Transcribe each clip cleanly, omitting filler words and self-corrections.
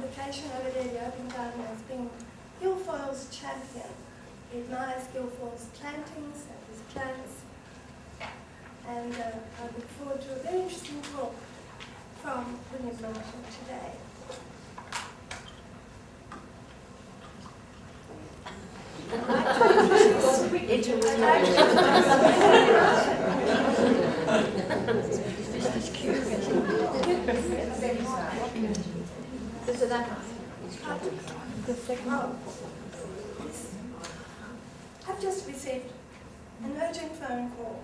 publication over there, the Open Garden, as being Guilfoyled's champion. He admires Guilfoyled's plantings and his plants, and I look forward to a very interesting talk from William Martin today. I've just received an urgent phone call.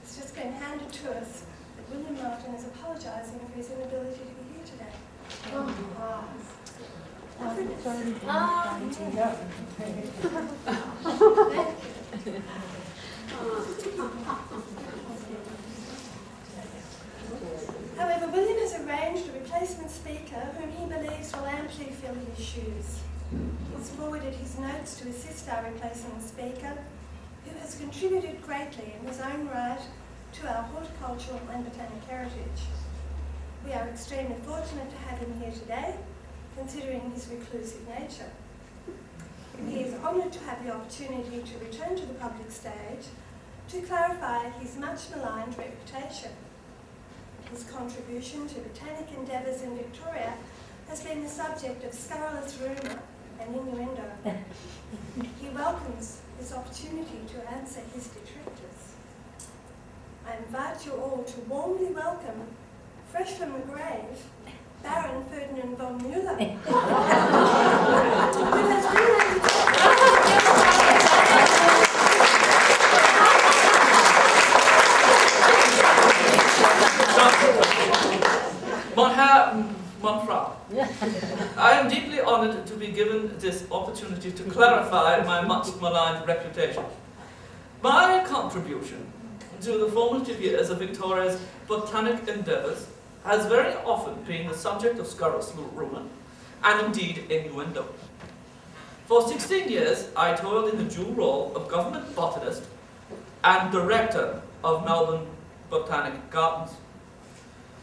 It's just been handed to us that William Martin is apologising for his inability to be here today. However, William has arranged a replacement speaker whom he believes will amply fill his shoes. He's forwarded his notes to assist our replacement speaker, who has contributed greatly in his own right to our horticultural and botanic heritage. We are extremely fortunate to have him here today, considering his reclusive nature. He is honoured to have the opportunity to return to the public stage to clarify his much maligned reputation. His contribution to botanic endeavours in Victoria has been the subject of scurrilous rumour and innuendo. He welcomes this opportunity to answer his detractors. I invite you all to warmly welcome, fresh from the grave, Baron Ferdinand von Müller, who has renamed Mon Frau, I am deeply honoured to be given this opportunity to clarify my much maligned reputation. My contribution to the formative years of Victoria's botanic endeavours has very often been the subject of scurrilous rumour, and indeed innuendo. For 16 years, I toiled in the dual role of government botanist and director of Melbourne Botanic Gardens.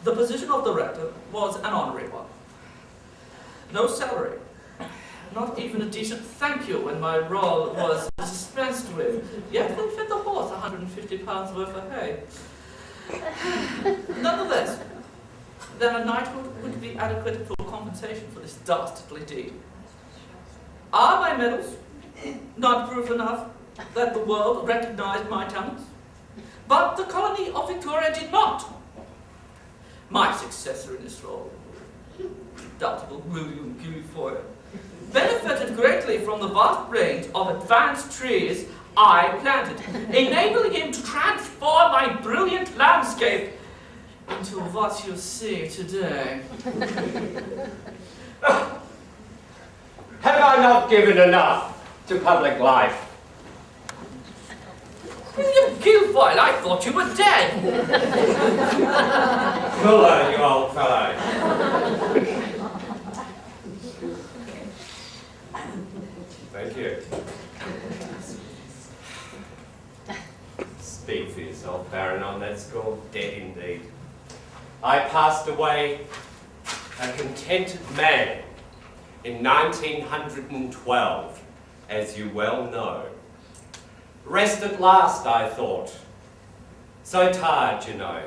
The position of director was an honorary one. No salary, not even a decent thank you when my role was dispensed with, yet they fed the horse £150 worth of hay. Nonetheless, then a knighthood would be adequate for compensation for this dastardly deed. Are my medals not proof enough that the world recognised my talents? But the colony of Victoria did not. My successor in this role, redoubtable William Guilfoyled, benefited greatly from the vast range of advanced trees I planted, enabling him to transform my brilliant landscape into what you see today. Have I not given enough to public life? William Guilfoyled, I thought you were dead. Muller, you old fellow. Thank you. Speak for yourself, Baron, on that score. Dead indeed. I passed away a contented man in 1912, as you well know. Rest at last, I thought. So tired, you know.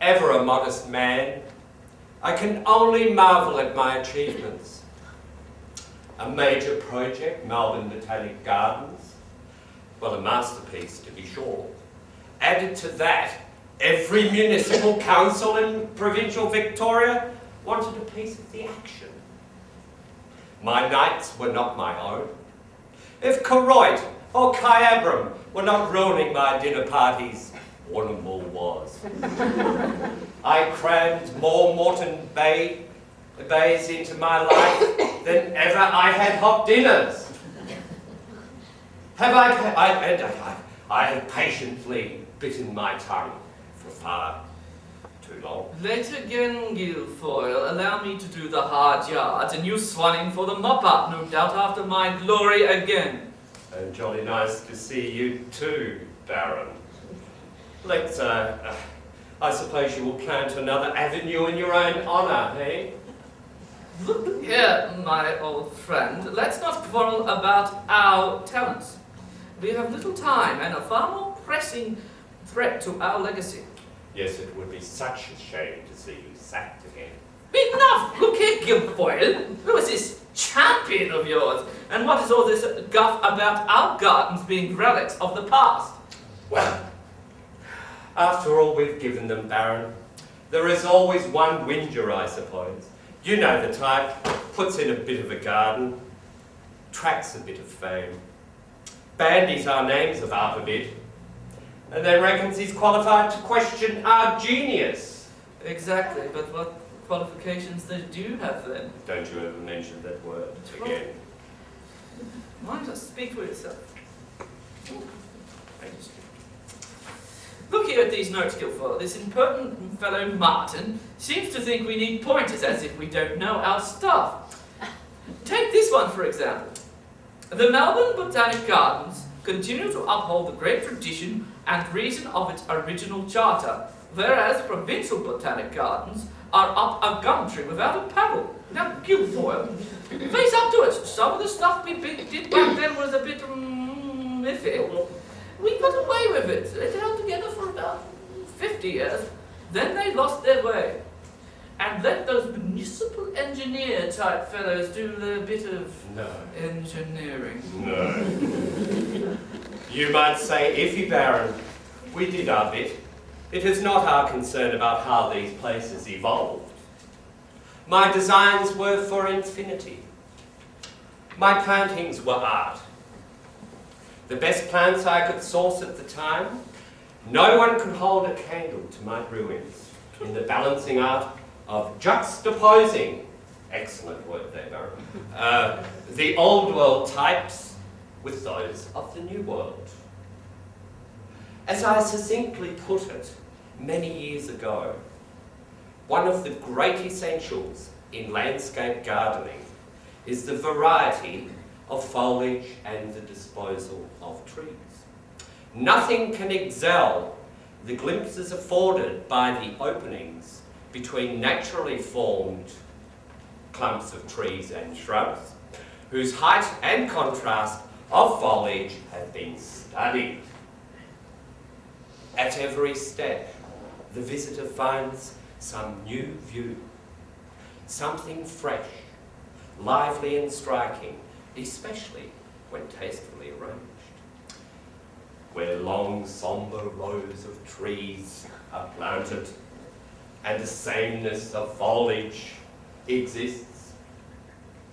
Ever a modest man, I can only marvel at my achievements. A major project, Melbourne Botanic Gardens. Well, a masterpiece, to be sure. Added to that, every municipal council in provincial Victoria wanted a piece of the action. My nights were not my own. If Reid or Kyabram were not ruining my dinner parties, Warrnambool was. I crammed more Moreton bays into my life than ever I had hot dinners. I have patiently bitten my tongue for far too long. Late again, Guilfoyle. Allow me to do the hard yards, and you swanning for the mop-up, no doubt, after my glory again. And jolly nice to see you too, Baron. Let's, I suppose you will plant another avenue in your own honour, eh? Look here, my old friend, let's not quarrel about our talents. We have little time and a far more pressing threat to our legacy. Yes, it would be such a shame to see you sacked again. Enough! Look here, Guilfoyled. Who is this champion of yours? And what is all this guff about our gardens being relics of the past? Well, after all we've given them, Baron, there is always one whinger, I suppose. You know the type, puts in a bit of a garden, tracks a bit of fame, bandies our names about a bit, and then reckons he's qualified to question our genius. Exactly, but what qualifications they do have then? Don't you ever mention that word again. Why just speak for yourself? Look here at these notes, Guilfoyle. This impertinent fellow Martin seems to think we need pointers as if we don't know our stuff. Take this one, for example. The Melbourne Botanic Gardens continue to uphold the great tradition and reason of its original charter, whereas provincial botanic gardens are up a gum tree without a paddle. Now, Guilfoyle, face up to it. Some of the stuff we did back then was a bit iffy. We got away with it. It held together for about 50 years. Then they lost their way. And let those municipal engineer type fellows do their bit of engineering. No. You might say, iffy, Baron. We did our bit. It is not our concern about how these places evolved. My designs were for infinity. My plantings were art. The best plants I could source at the time, no one could hold a candle to my ruins in the balancing art of juxtaposing, excellent word there, Baron, the old world types with those of the new world. As I succinctly put it many years ago, one of the great essentials in landscape gardening is the variety of foliage and the disposal of trees. Nothing can excel the glimpses afforded by the openings between naturally formed clumps of trees and shrubs, whose height and contrast of foliage have been studied. At every step, the visitor finds some new view, something fresh, lively and striking, especially when tastefully arranged. Where long, sombre rows of trees are planted and a sameness of foliage exists,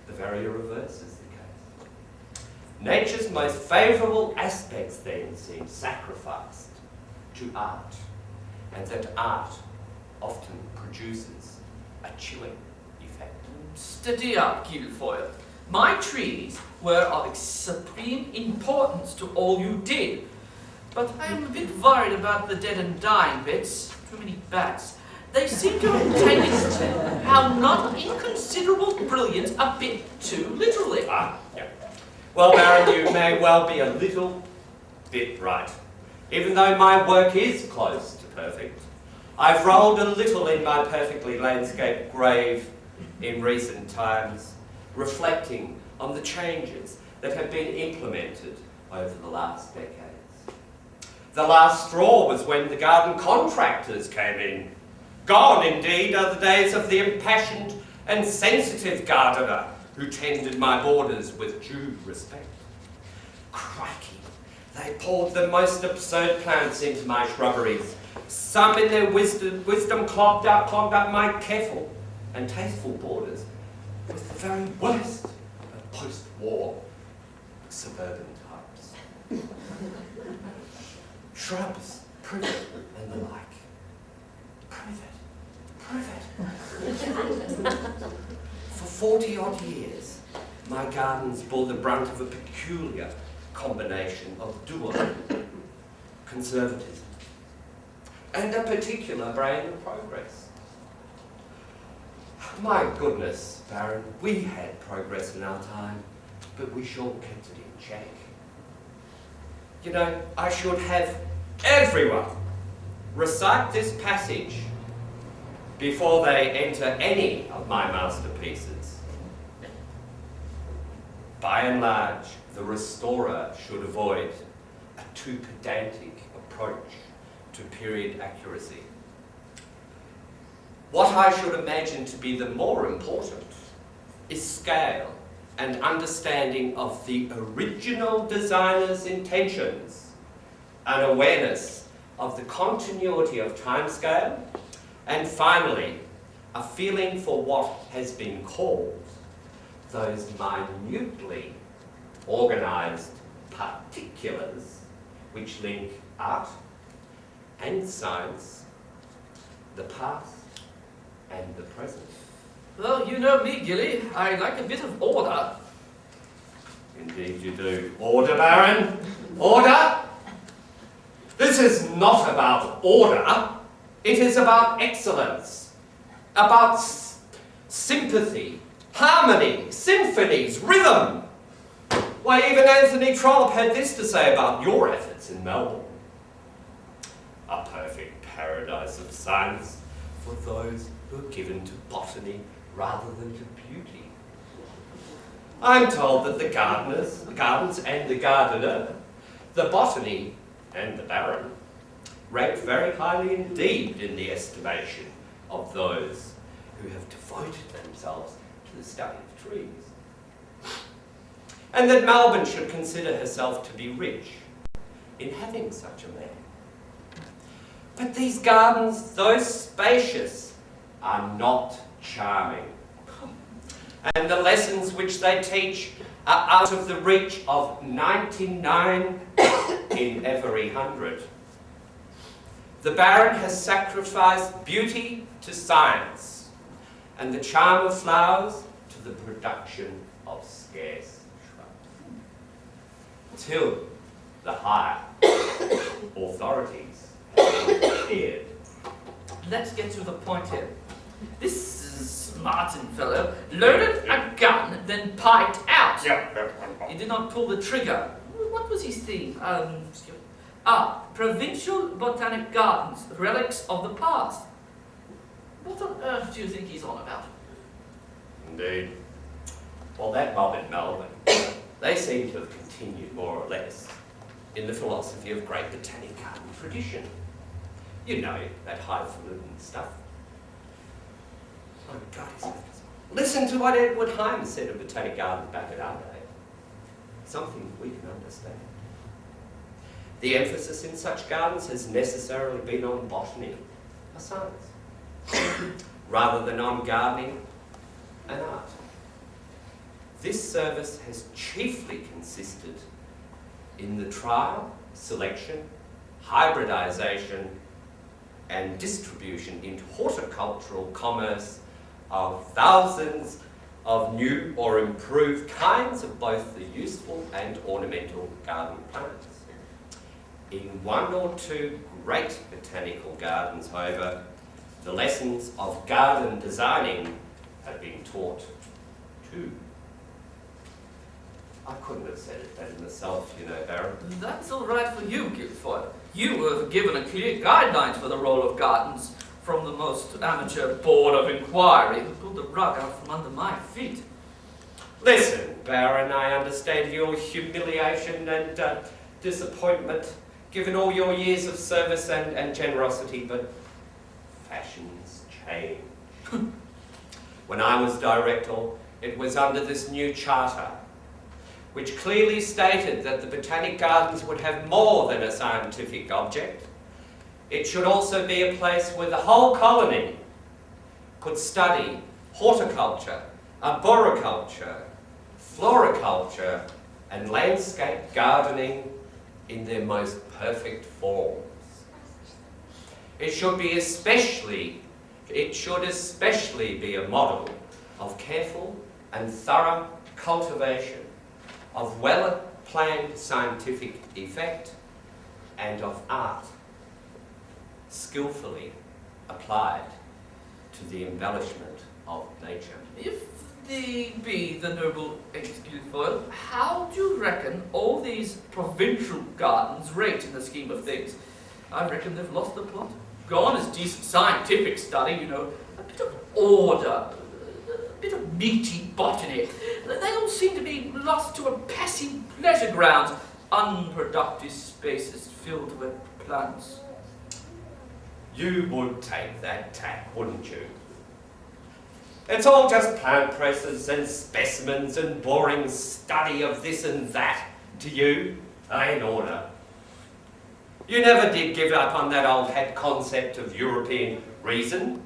the very reverse is the case. Nature's most favourable aspects then seem sacrificed to art, and that art often produces a chilling effect. Steady up, Guilfoyle. My trees were of supreme importance to all you did, but I am a bit worried about the dead and dying bits. Too many bats. They seem to have taken our not inconsiderable brilliance a bit too literally. Yeah. Well, Baron, you may well be a little bit right. Even though my work is close to perfect, I've rolled a little in my perfectly landscaped grave in recent times, reflecting on the changes that have been implemented over the last decades. The last straw was when the garden contractors came in. Gone, indeed, are the days of the impassioned and sensitive gardener who tended my borders with due respect. Crikey, they poured the most absurd plants into my shrubberies. Some in their wisdom clogged up my careful and tasteful borders with the very worst of post-war suburban types. Shrubs, privet, and the like. Privet. For 40-odd years, my gardens bore the brunt of a peculiar combination of dual conservatism and a particular brand of progress. My goodness, Baron, we had progress in our time, but we sure kept it in check. You know, I should have everyone recite this passage before they enter any of my masterpieces. by and large, the restorer should avoid a too pedantic approach to period accuracy. What I should imagine to be the more important is scale and understanding of the original designer's intentions, an awareness of the continuity of timescale, and finally, a feeling for what has been called those minutely organised particulars which link art and science, the past and the present. Well, you know me, Gilly. I like a bit of order. Indeed you do. Order, Baron? Order? This is not about order. It is about excellence. About sympathy, harmony, symphonies, rhythm. Why, even Anthony Trollope had this to say about your efforts in Melbourne. A perfect paradise of science for those who are given to botany rather than to beauty. I'm told that the gardens and the gardener, the botany and the baron, rate very highly indeed in the estimation of those who have devoted themselves to the study of trees. And that Melbourne should consider herself to be rich in having such a man. But these gardens, though spacious, are not charming. And the lessons which they teach are out of the reach of 99 in every 100. The Baron has sacrificed beauty to science, and the charm of flowers to the production of scarce shrubs. Till the higher authorities have interfered. Let's get to the point here. This Martin fellow loaded a gun, then piped out. He did not pull the trigger. What was his theme? Provincial Botanic Gardens, relics of the past. What on earth do you think he's on about? Indeed. Well, that mob in Melbourne, they seem to have continued more or less in the philosophy of great botanic garden tradition. You know, that highfalutin stuff. Oh, God, listen to what Edward Hymes said of botanic gardens back in our day. Something we can understand. The emphasis in such gardens has necessarily been on botany, a science, rather than on gardening, an art. This service has chiefly consisted in the trial, selection, hybridisation, and distribution into horticultural commerce of thousands of new or improved kinds of both the useful and ornamental garden plants. In one or two great botanical gardens, however, the lessons of garden designing have been taught too. I couldn't have said it better myself, you know, Baron. That's all right for you, Guilfoyle. You were given a clear guidelines for the role of gardens from the most amateur board of inquiry who pulled the rug out from under my feet. Listen, Baron, I understand your humiliation and disappointment, given all your years of service and generosity, but fashions change. When I was director, it was under this new charter, which clearly stated that the Botanic Gardens would have more than a scientific object. It should also be a place where the whole colony could study horticulture, arboriculture, floriculture, and landscape gardening in their most perfect forms. It should especially be a model of careful and thorough cultivation, of well-planned scientific effect, and of art, skillfully applied to the embellishment of nature. If thee be the noble Guilfoyle, how do you reckon all these provincial gardens rate in the scheme of things? I reckon they've lost the plot. Gone is decent scientific study, you know, a bit of order, a bit of meaty botany. They all seem to be lost to a passive pleasure ground, unproductive spaces filled with plants. You would take that tack, wouldn't you? It's all just plant presses and specimens and boring study of this and that to you, in order. You never did give up on that old hat concept of European reason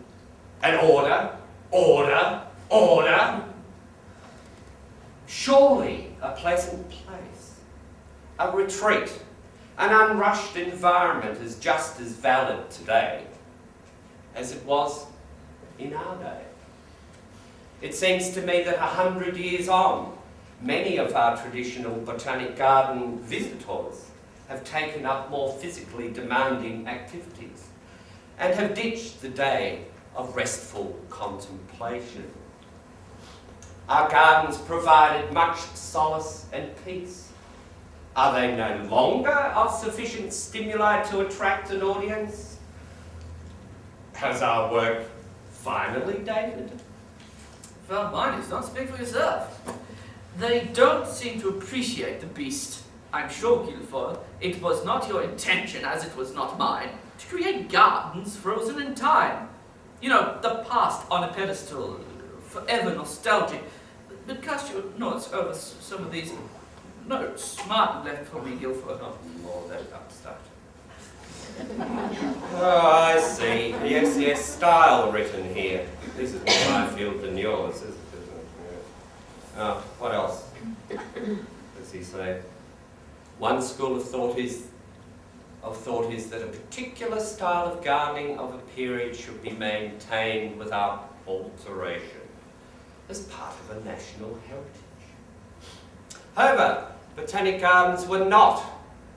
and order, order, order. Surely a pleasant place, a retreat, an unrushed environment is just as valid today as it was in our day. It seems to me that 100 years on, many of our traditional botanic garden visitors have taken up more physically demanding activities and have ditched the day of restful contemplation. Our gardens provided much solace and peace. Are they no longer of sufficient stimuli to attract an audience? Has our work finally dated? Well, mind, don't speak for yourself. They don't seem to appreciate the beast. I'm sure, Guilfoyle, it was not your intention, as it was not mine, to create gardens frozen in time. You know, the past on a pedestal, forever nostalgic. But cast your notes over some of these notes Martin left for me, Guilfoyle. Not more than upstart. Oh, I see. Yes, yes, style written here. This is more my field than yours, isn't it? Yeah. What else does he say? One school of thought is that a particular style of gardening of a period should be maintained without alteration as part of a national heritage. However, botanic gardens were not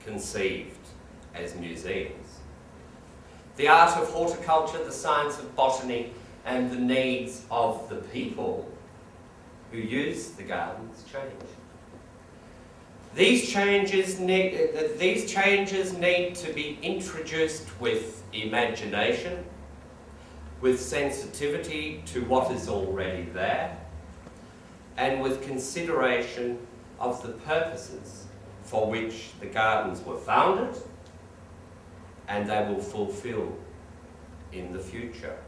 conceived as museums. The art of horticulture, the science of botany, and the needs of the people who use the gardens change. These changes need to be introduced with imagination, with sensitivity to what is already there, and with consideration of the purposes for which the gardens were founded and they will fulfill in the future.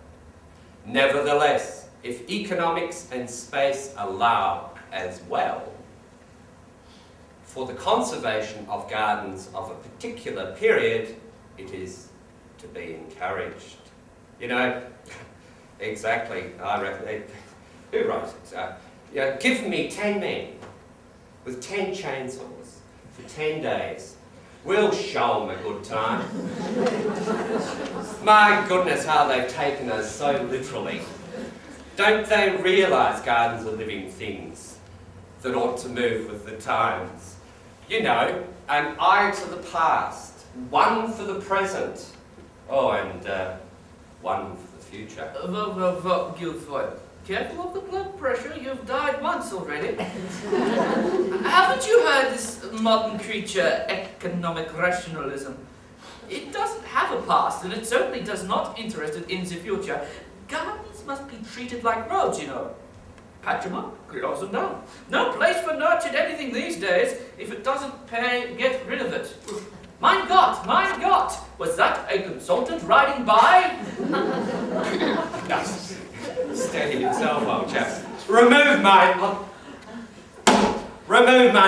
Nevertheless, if economics and space allow as well, for the conservation of gardens of a particular period, it is to be encouraged. You know, exactly, I reckon, who wrote it? Give me 10 men with 10 chainsaws for 10 days. We'll show them a good time. My goodness, how they've taken us so literally. Don't they realise gardens are living things that ought to move with the times? You know, an eye to the past, one for the present, and one for the future. Guilfoyle, careful of the blood pressure, you've died once already. Haven't you heard this modern creature, economic rationalism? It doesn't have a past, and it certainly does not interested in the future. Gardens must be treated like roads, you know. Patch them up, close them down. No place for nurtured anything these days. If it doesn't pay, get rid of it. Mein Gott, was that a consultant riding by? No, steady yourself, old chap. Remove my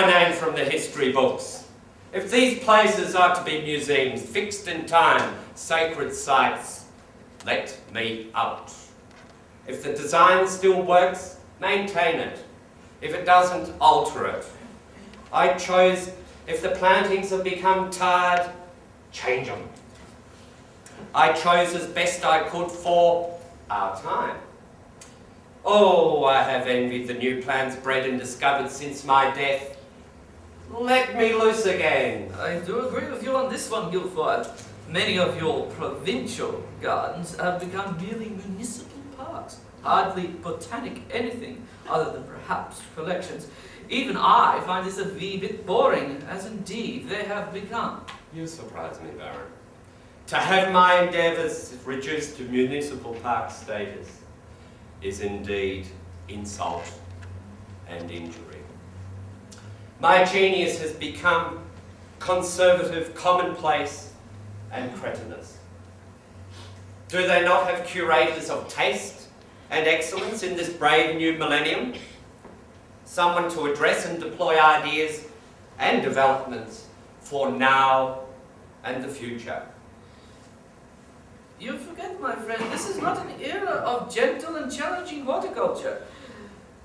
name from the history books. If these places are to be museums, fixed in time, sacred sites, let me out. If the design still works, maintain it. If it doesn't, alter it. If the plantings have become tired, change them. I chose as best I could for our time. Oh, I have envied the new plants bred and discovered since my death. Let me loose again. I do agree with you on this one, Guilfoyle. Many of your provincial gardens have become merely municipal parks, hardly botanic anything other than perhaps collections. Even I find this a wee bit boring, as indeed they have become. You surprise me, Baron. To have my endeavours reduced to municipal park status is indeed insult and injury. My genius has become conservative, commonplace, and cretinous. Do they not have curators of taste and excellence in this brave new millennium? Someone to address and deploy ideas and developments for now and the future. You forget, my friend, this is not an era of gentle and challenging horticulture.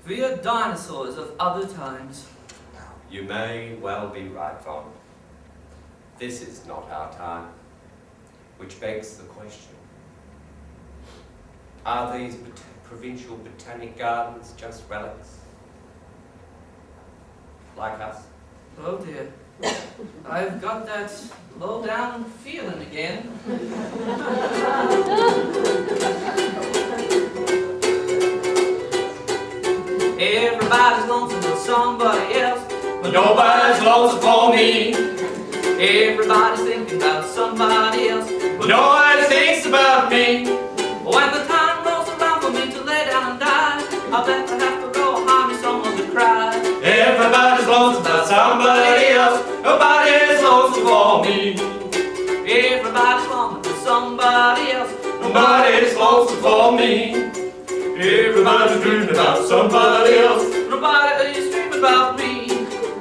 We are dinosaurs of other times. You may well be right, Wont. This is not our time. Which begs the question, are these provincial botanic gardens just relics? Like us? Oh dear. I've got that low-down feeling again. Everybody's lonesome for somebody else, but nobody's lonesome for me. Everybody's thinking about somebody else, but nobody thinks about me. When the time rolls around for me to lay down and die, I'll bet I have to go hide me someone to cry. Everybody's lonesome about somebody else, nobody's lonesome for me. Everybody's longing for somebody else, nobody's lonesome for me. Everybody's dreaming about somebody else, nobody's dreaming about me.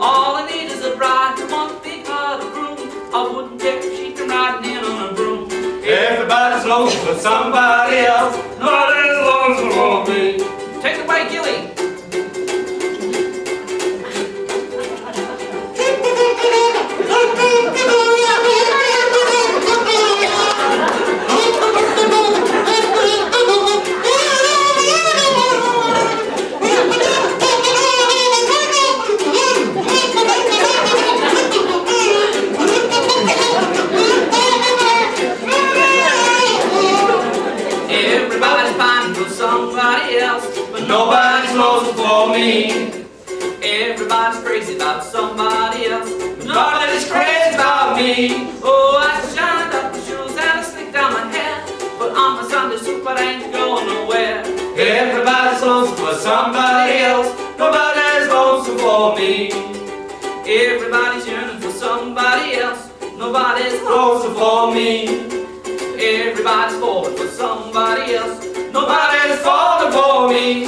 All I need is a bride to one big heart of room. I wouldn't care if she came riding in on a broom. Everybody's lonesome for somebody else, nobody's lonesome for me. Take it away, Gilly. Somebody else, but nobody's lonesome for me. Everybody's crazy about somebody else, but nobody's crazy about me. Oh, I shined up my shoes and I slicked down my hair, but on my Sunday suit, but I ain't going nowhere. Everybody's lonesome for somebody else, nobody's lonesome for me. Everybody's yearning for somebody else, nobody's lonesome for me. Everybody's falling for somebody else, nobody's falling for me.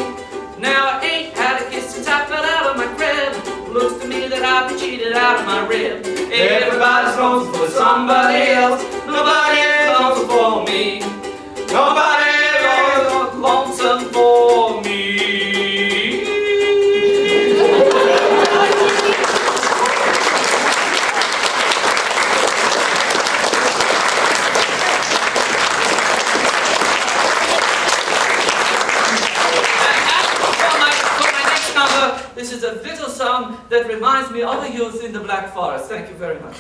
Now I ain't had a kiss since I fell out of my crib. Looks to me that I've been cheated out of my rib. Everybody's lonesome for somebody else, nobody's lonesome for me. Nobody's lonesome for me. This is a little song that reminds me of a youth in the Black Forest. Thank you very much.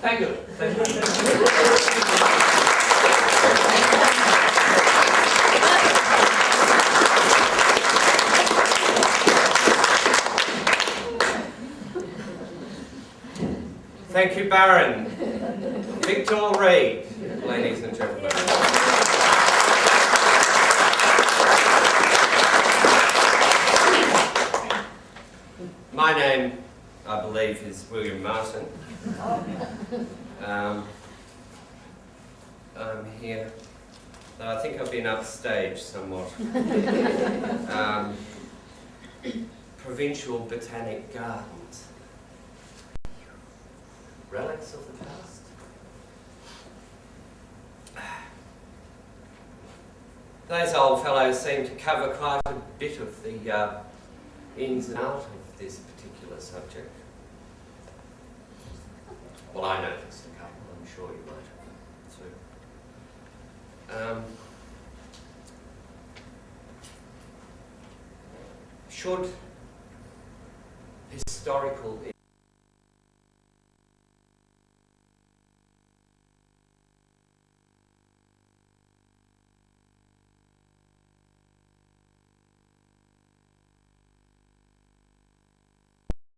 Thank you. Thank you, Baron. Victor Reid, ladies and gentlemen. My name, I believe, is William Martin. I'm here. I think I've been upstage somewhat. Provincial Botanic Gardens. Relics of the past. Those old fellows seem to cover quite a bit of the ins and outs of this particular subject. Well, I noticed a couple, I'm sure you might Should historical